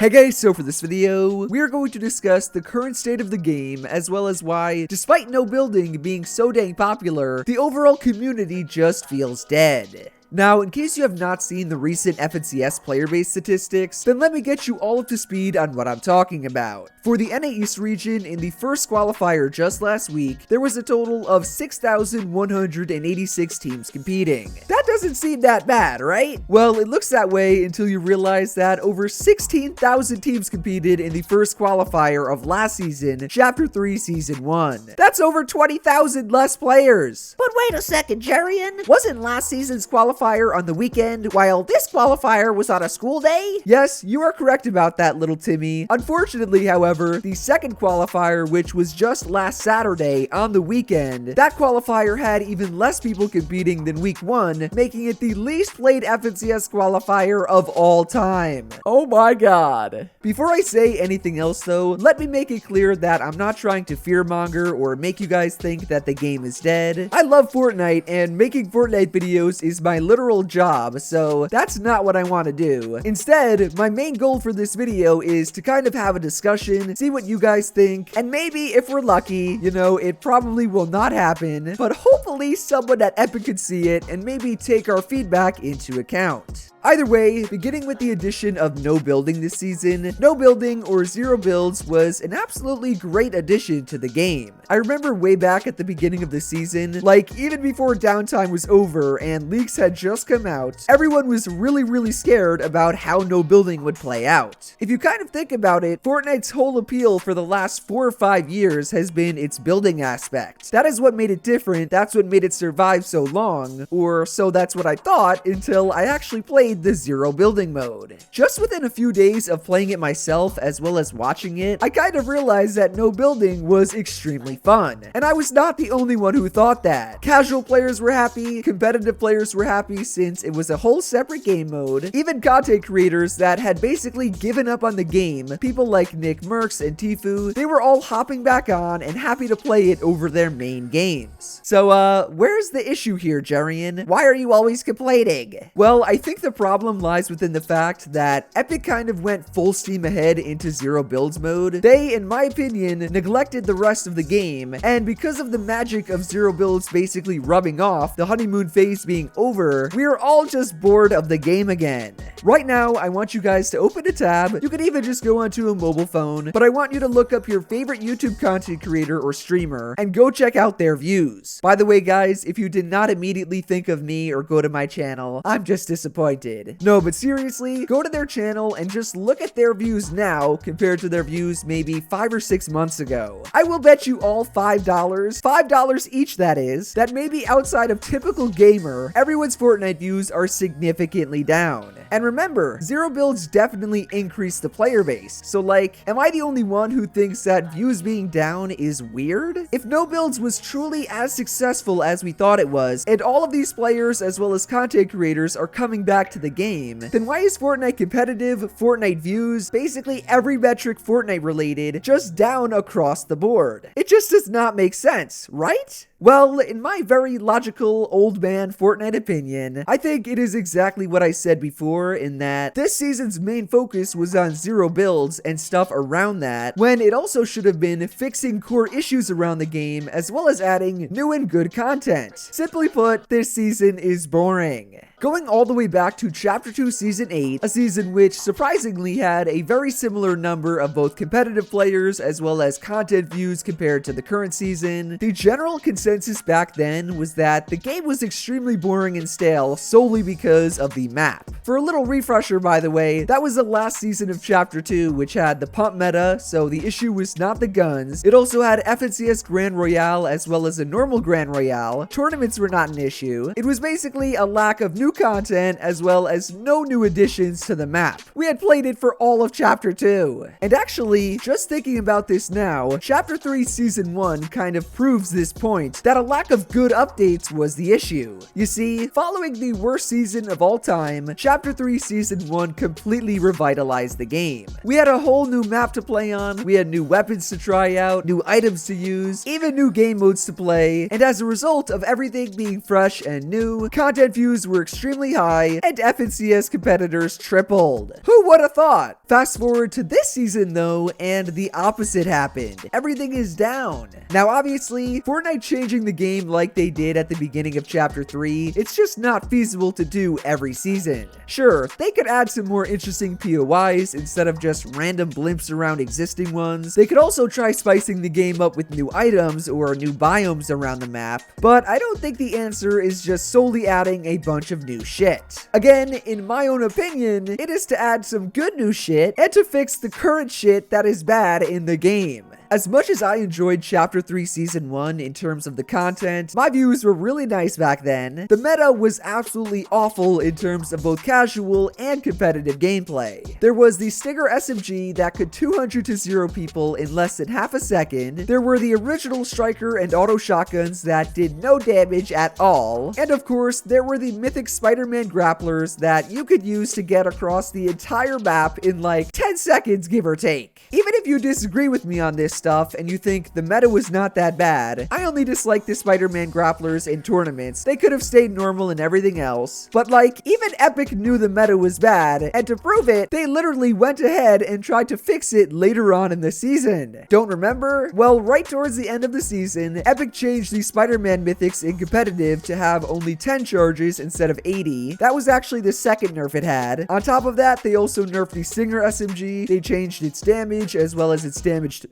Hey guys, so for this video, we are going to discuss the current state of the game, as well as why, despite no building being so dang popular, the overall community just feels dead. Now, in case you have not seen the recent FNCS player base statistics, then let me get you all up to speed on what I'm talking about. For the NA East region, in the first qualifier just last week, there was a total of 6,186 teams competing. That doesn't seem that bad, right? Well, it looks that way until you realize that over 16,000 teams competed in the first qualifier of last season, Chapter 3 Season 1. That's over 20,000 less players. But wait a second, Jerian. Wasn't last season's qualifier on the weekend, while this qualifier was on a school day? Yes, you are correct about that, little Timmy. Unfortunately, however, the second qualifier, which was just last Saturday on the weekend, that qualifier had even less people competing than week 1, making it the least played FNCS qualifier of all time. Oh my god. Before I say anything else though, let me make it clear that I'm not trying to fearmonger or make you guys think that the game is dead. I love Fortnite, and making Fortnite videos is my literal job, so that's not what I want to do. Instead, my main goal for this video is to kind of have a discussion, see what you guys think, and maybe if we're lucky, you know, it probably will not happen, but hopefully someone at Epic could see it and maybe take our feedback into account. Either way, beginning with the addition of no building this season, no building or zero builds was an absolutely great addition to the game. I remember way back at the beginning of the season, like even before downtime was over and leaks had just come out, everyone was really scared about how no building would play out. If you kind of think about it, Fortnite's whole appeal for the last 4 or 5 years has been its building aspect. That is what made it different, that's what made it survive so long, or so that's what I thought until I actually played the zero building mode. Just within a few days of playing it myself as well as watching it, I kind of realized that no building was extremely fun. And I was not the only one who thought that. Casual players were happy, competitive players were happy since it was a whole separate game mode. Even content creators that had basically given up on the game, people like Nick Merckx and Tfue, they were all hopping back on and happy to play it over their main games. So where's the issue here, Jerian? Why are you always complaining? Well, I think the problem lies within the fact that Epic kind of went full steam ahead into zero builds mode. They, in my opinion, neglected the rest of the game, and because of the magic of zero builds basically rubbing off, the honeymoon phase being over, we are all just bored of the game again. Right now, I want you guys to open a tab. You could even just go onto a mobile phone, but I want you to look up your favorite YouTube content creator or streamer and go check out their views. By the way, guys, if you did not immediately think of me or go to my channel, I'm just disappointed. No, but seriously, go to their channel and just look at their views now compared to their views maybe 5 or 6 months ago. I will bet you all $5 each that is, that maybe outside of typical gamer, everyone's Fortnite views are significantly down. And remember, zero builds definitely increase the player base. So like, am I the only one who thinks that views being down is weird? If no builds was truly as successful as we thought it was, and all of these players as well as content creators are coming back to the game, then why is Fortnite competitive, Fortnite views, basically every metric Fortnite related, just down across the board? It just does not make sense, right? Well, in my very logical old man Fortnite opinion, I think it is exactly what I said before, in that this season's main focus was on zero builds and stuff around that, when it also should have been fixing core issues around the game as well as adding new and good content. Simply put, this season is boring. Going all the way back to Chapter 2 Season 8, a season which surprisingly had a very similar number of both competitive players as well as content views compared to the current season, the general consensus back then was that the game was extremely boring and stale solely because of the map. For a little refresher, by the way, that was the last season of Chapter 2, which had the pump meta, so the issue was not the guns. It also had FNCS Grand Royale as well as a normal Grand Royale. Tournaments were not an issue. It was basically a lack of new content as well as no new additions to the map. We had played it for all of Chapter 2. And actually, just thinking about this now, Chapter 3 Season 1 kind of proves this point, that a lack of good updates was the issue. You see, following the worst season of all time, Chapter 3 Season 1 completely revitalized the game. We had a whole new map to play on, we had new weapons to try out, new items to use, even new game modes to play, and as a result of everything being fresh and new, content views were extremely extremely high, and FNCS competitors tripled. Who would have thought? Fast forward to this season though, and the opposite happened. Everything is down. Now obviously, Fortnite changing the game like they did at the beginning of Chapter 3, it's just not feasible to do every season. Sure, they could add some more interesting POIs instead of just random blimps around existing ones. They could also try spicing the game up with new items or new biomes around the map, but I don't think the answer is just solely adding a bunch of new shit. Again, in my own opinion, it is to add some good new shit and to fix the current shit that is bad in the game. As much as I enjoyed Chapter 3 Season 1 in terms of the content, my views were really nice back then. The meta was absolutely awful in terms of both casual and competitive gameplay. There was the Stinger SMG that could 200 to 0 people in less than half a second. There were the original Striker and auto shotguns that did no damage at all. And of course, there were the mythic Spider-Man grapplers that you could use to get across the entire map in like 10 seconds, give or take. Even if you disagree with me on this stuff and you think the meta was not that bad, I only dislike the Spider-Man grapplers in tournaments. They could have stayed normal and everything else. But like, even Epic knew the meta was bad, and to prove it, they literally went ahead and tried to fix it later on in the season. Don't remember? Well, right towards the end of the season, Epic changed the Spider-Man mythics in competitive to have only 10 charges instead of 80. That was actually the second nerf it had. On top of that, they also nerfed the Stinger SMG. They changed its damage as well as its damage to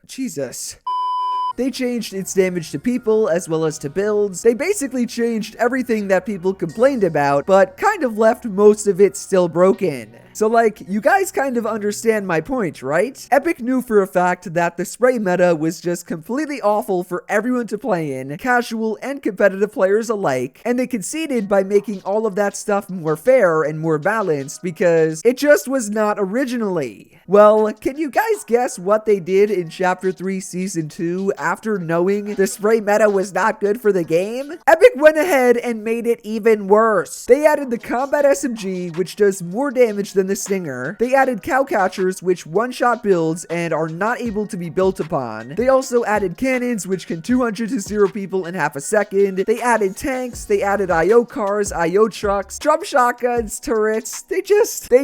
Jesus. They changed its damage to people as well as to builds. They basically changed everything that people complained about, but kind of left most of it still broken. So like, you guys kind of understand my point, right? Epic knew for a fact that the spray meta was just completely awful for everyone to play in, casual and competitive players alike, and they conceded by making all of that stuff more fair and more balanced because it just was not originally. Well, can you guys guess what they did in Chapter 3 Season 2 after knowing the spray meta was not good for the game? Epic went ahead and made it even worse. They added the combat SMG, which does more damage than the Stinger. They added cowcatchers, which one-shot builds and are not able to be built upon. They also added cannons, which can 200 to 0 people in half a second. They added tanks. They added IO cars, IO trucks, drum shotguns, turrets. They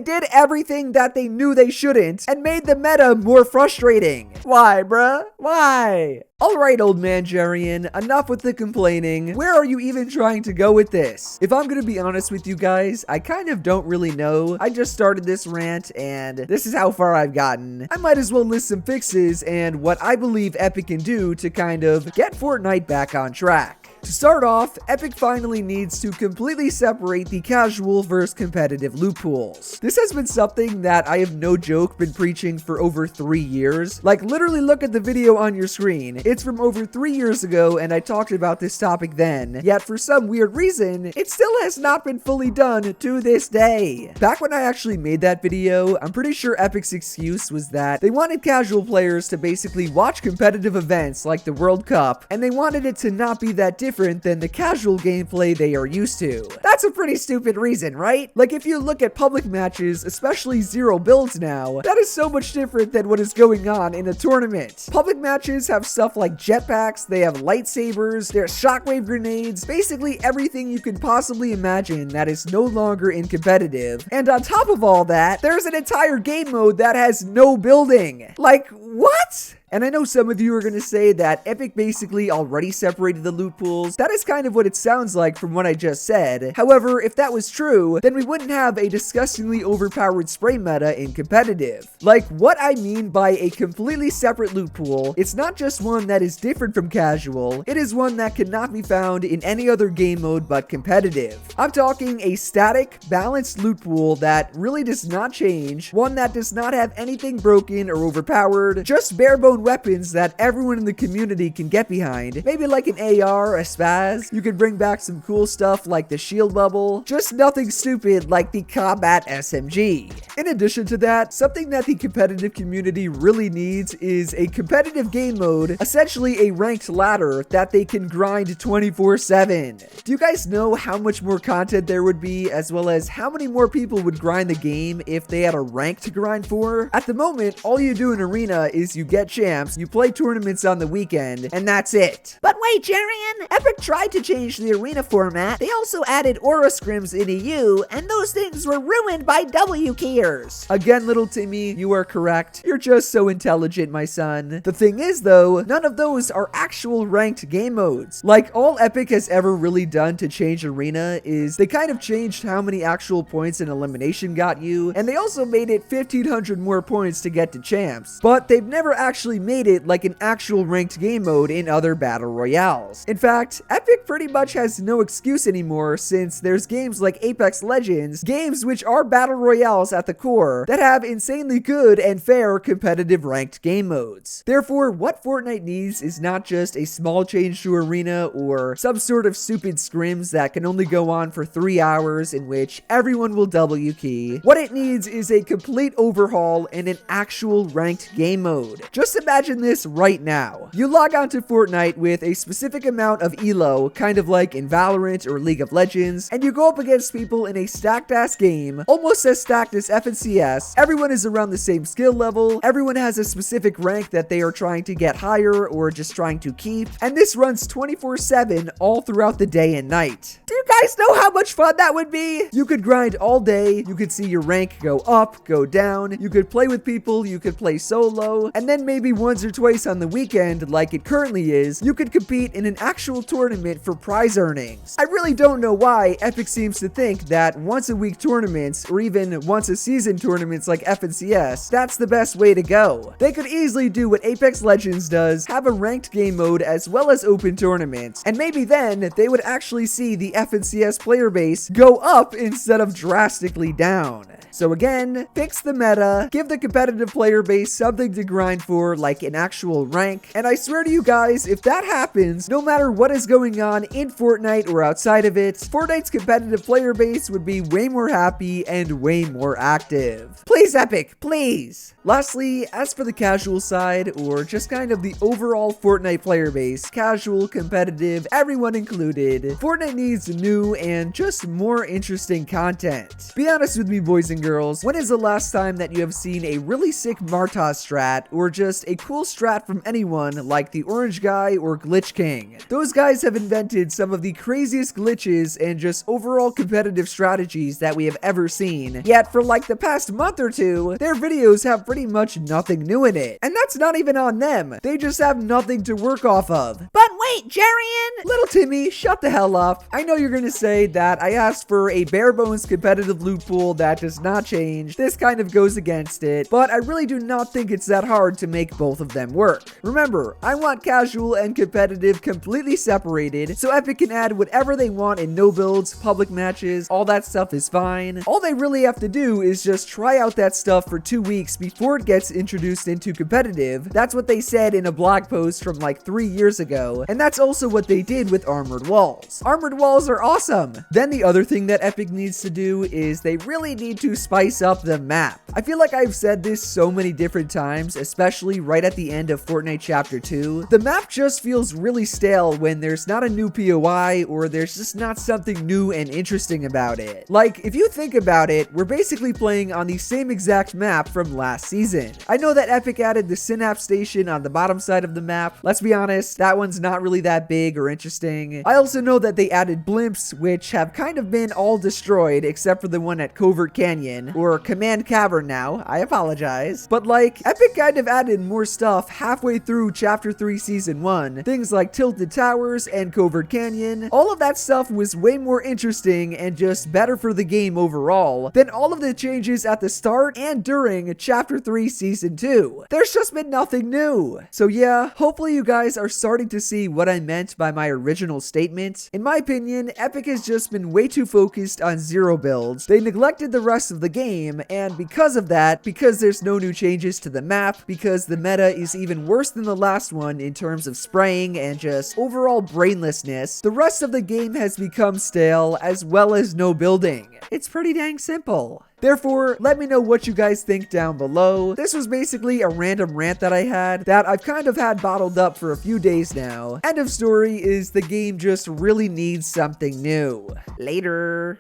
did everything that they knew they shouldn't and made the meta more frustrating. Why, bruh? Why? Alright, old man Jerian, enough with the complaining. Where are you even trying to go with this? If I'm gonna be honest with you guys, I kind of don't really know. I just started this rant, and this is how far I've gotten. I might as well list some fixes and what I believe Epic can do to kind of get Fortnite back on track. To start off, Epic finally needs to completely separate the casual versus competitive loot pools. This has been something that I have no joke been preaching for over 3 years. Like, literally look at the video on your screen. It's from over 3 years ago, and I talked about this topic then. Yet for some weird reason, it still has not been fully done to this day. Back when I actually made that video, I'm pretty sure Epic's excuse was that they wanted casual players to basically watch competitive events like the World Cup, and they wanted it to not be that different than the casual gameplay they are used to. That's a pretty stupid reason, right? Like, if you look at public matches, especially 0 builds now, that is so much different than what is going on in a tournament. Public matches have stuff like jetpacks, they have lightsabers, there's shockwave grenades, basically everything you could possibly imagine that is no longer in competitive. And on top of all that, there's an entire game mode that has no building. Like, what? And I know some of you are going to say that Epic basically already separated the loot pools. That is kind of what it sounds like from what I just said. However, if that was true, then we wouldn't have a disgustingly overpowered spray meta in competitive. Like, what I mean by a completely separate loot pool, it's not just one that is different from casual, it is one that cannot be found in any other game mode but competitive. I'm talking a static, balanced loot pool that really does not change, one that does not have anything broken or overpowered, just bare bone weapons that everyone in the community can get behind. Maybe like an AR, a spaz. You could bring back some cool stuff like the shield bubble. Just nothing stupid like the combat SMG. In addition to that, something that the competitive community really needs is a competitive game mode, essentially a ranked ladder that they can grind 24/7. Do you guys know how much more content there would be, as well as how many more people would grind the game if they had a rank to grind for? At the moment, all you do in Arena is you get champs champs, you play tournaments on the weekend, and that's it. But wait, Jerian, Epic tried to change the arena format. They also added aura scrims in EU, and those things were ruined by W keyers. Again, little Timmy, you are correct. You're just so intelligent, my son. The thing is, though, none of those are actual ranked game modes. Like, all Epic has ever really done to change arena is they kind of changed how many actual points an elimination got you, and they also made it 1,500 more points to get to champs. But they've never actually made it like an actual ranked game mode in other battle royales. In fact, Epic pretty much has no excuse anymore, since there's games like Apex Legends, games which are battle royales at the core, that have insanely good and fair competitive ranked game modes. Therefore, what Fortnite needs is not just a small change to arena or some sort of stupid scrims that can only go on for 3 hours in which everyone will W key. What it needs is a complete overhaul and an actual ranked game mode. Just imagine this right now. You log on to Fortnite with a specific amount of elo, kind of like in Valorant or League of Legends, and you go up against people in a stacked ass game, almost as stacked as FNCS. Everyone is around the same skill level, everyone has a specific rank that they are trying to get higher or just trying to keep, and this runs 24/7 all throughout the day and night. Do you guys know how much fun that would be? You could grind all day, you could see your rank go up, go down, you could play with people, you could play solo, and then maybe once or twice on the weekend, like it currently is, you could compete in an actual tournament for prize earnings. I really don't know why Epic seems to think that once a week tournaments, or even once a season tournaments like FNCS, that's the best way to go. They could easily do what Apex Legends does, have a ranked game mode as well as open tournaments, and maybe then they would actually see the FNCS player base go up instead of drastically down. So again, fix the meta, give the competitive player base something to grind for like an actual rank, and I swear to you guys, if that happens, no matter what is going on in Fortnite or outside of it, Fortnite's competitive player base would be way more happy and way more active. Please, Epic, please! Lastly, as for the casual side, or just kind of the overall Fortnite player base, casual, competitive, everyone included, Fortnite needs new and just more interesting content. Be honest with me, boys and girls, when is the last time that you have seen a really sick Martas strat, or just a cool strat from anyone like the Orange Guy or Glitch King? Those guys have invented some of the craziest glitches and just overall competitive strategies that we have ever seen, yet for like the past month or two, their videos have pretty much nothing new in it. And that's not even on them, they just have nothing to work off of. But wait, Jerian! Little Timmy, shut the hell up. I know you're gonna say that I asked for a bare bones competitive loot pool that does not change. This kind of goes against it, but I really do not think it's that hard to make both of them work. Remember, I want casual and competitive completely separated, so Epic can add whatever they want in no builds, public matches, all that stuff is fine. All they really have to do is just try out that stuff for 2 weeks before it gets introduced into competitive. That's what they said in a blog post from like 3 years ago, and that's also what they did with Armored Walls. Armored Walls are awesome! Then the other thing that Epic needs to do is they really need to spice up the map. I feel like I've said this so many different times, especially right at the end of Fortnite Chapter 2. The map just feels really stale when there's not a new POI or there's just not something new and interesting about it. Like, if you think about it, we're basically playing on the same exact map from last season. I know that Epic added the Synapse Station on the bottom side of the map. Let's be honest, that one's not really that big or interesting. I also know that they added blimps, which have kind of been all destroyed except for the one at Covert Canyon, or Command Cavern now, I apologize. But like, Epic kind of added more stuff halfway through Chapter 3 Season 1. Things like Tilted Towers and Covert Canyon. All of that stuff was way more interesting and just better for the game overall than all of the changes at the start and during Chapter 3 Season 2. There's just been nothing new. So yeah, hopefully you guys are starting to see what I meant by my original statement. In my opinion, Epic has just been way too focused on zero builds. They neglected the rest of the game, and because of that, because there's no new changes to the map, because the meta is even worse than the last one in terms of spraying and just overall brainlessness, the rest of the game has become stale as well as no building. It's pretty dang simple. Therefore, let me know what you guys think down below. This was basically a random rant that I had that I've kind of had bottled up for a few days now. End of story is the game just really needs something new. Later.